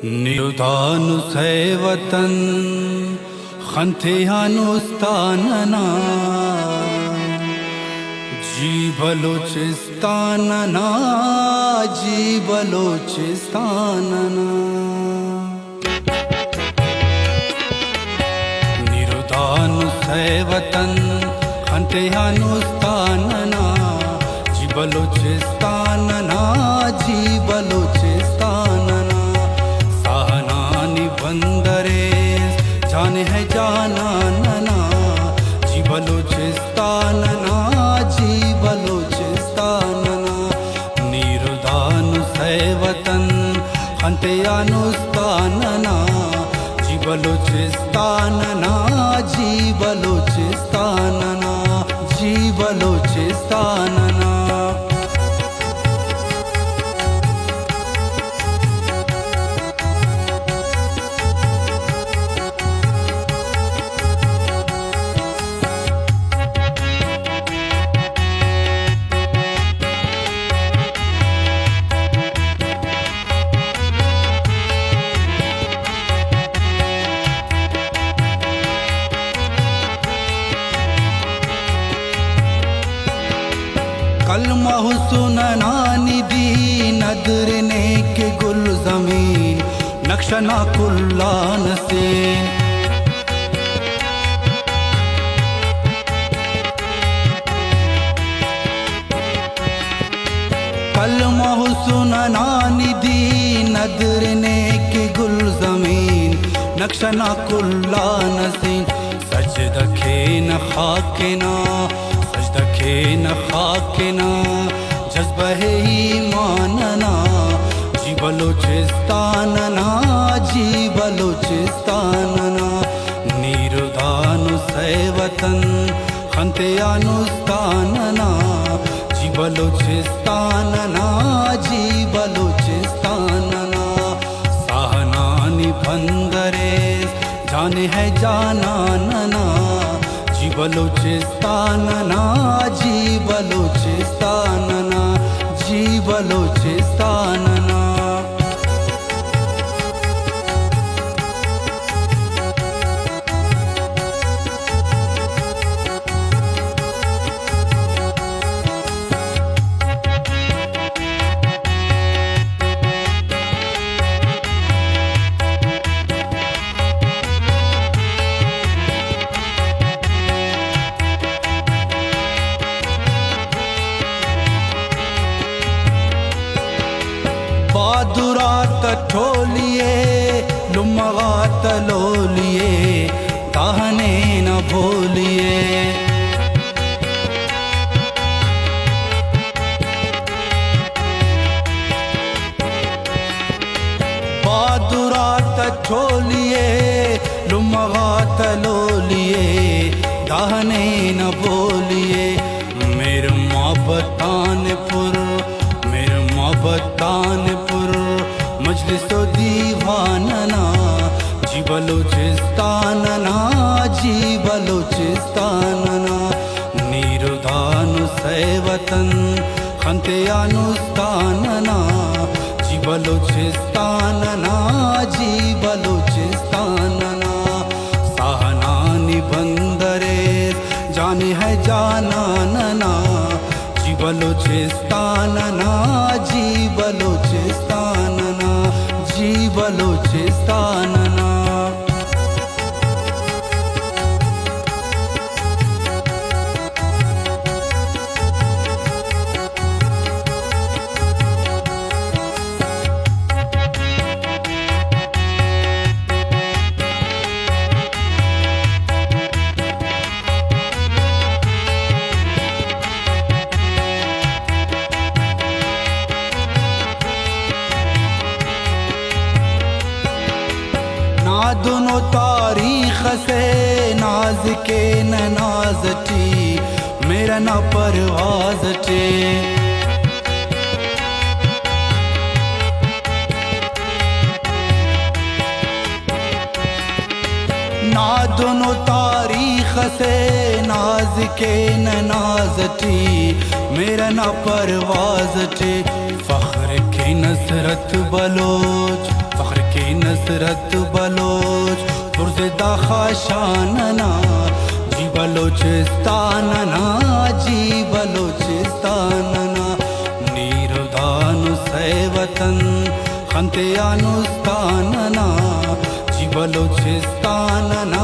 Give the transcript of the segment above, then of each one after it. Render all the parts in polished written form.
निरुदानुसै वतन खंथेहानुस्तानना जी बलूचिस्तानना जी बलूचिस्तानना निरुदानुसै वतन खंथेहानुस्तानना जी बलूचिस्तानना जी बलूचिस्तानना बंदरे जाने है जाना नना जी बलूचिस्तानना जी बलूचिस्तानना निरुदानुसै वतन खंथेहानुस्तानना जी बलूचिस्तानना जी बलूचिस्तानना जी बलूचिस्तानना कलमहु सुनना निधि नदरने के गुल जमीन नक्शना कुल्लान से कलमहु सुनना निधि नदरने के गुल जमीन नक्शना कुल्लान से सजद खे न खाकेना दखे न खाकेना जज्बा है ईमानना जी बलूचिस्तानना जी बलूचिस्तानना निरुदानुसै वतन खंथेहानुस्तानना जी बलूचिस्तानना जी बलूचिस्तानना सहनानी बंदरे जाने है जाना नना जी बलूचिस्तानना जी बलूचिस्तानना जी बलूचिस्तानना बहादुरात ठोलिए लुमगात लोलिए कहने न भूलिए बहादुरात ठोलिए लुमगात लोलिए कहने न बोलिए मेरे मोहब्बतानपुर मोहब्बतानपुर मजलिसो दीवानना जी बलूचिस्तानना जी बलूचिस्तानना निरुदानुसै वतन खंथेहानुस्तानना जी बलूचिस्तानना जी बलूचिस्तानना सहनानी बंदरे जाने है जाना नना जी बलूचिस्तानना जी बलूचिस्तानना जी बलूचिस्तानना दोनों तारीख से नाज के न नाजटी मेरा न परवाज टे ना दोनों तारीख से नाज के न नाजटी मेरा न परवाज टे फख्र की नसरत बलोच फख्र की नुसरत बलोच पुरज़दा खाशानना जी बलोचिस्तानना जी बलोचिस्तानना नीरुदानु सैवतन खंतेयानुस्तानना जी बलोचिस्तानना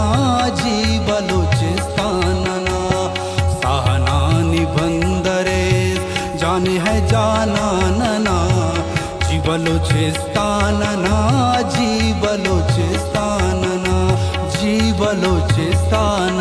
जी बलोचिस्तानना सहनानी बंदरे जाने है जानानना जी बलोचिस्तानना जी बलोचिस्तानना जी बलोचिस्तान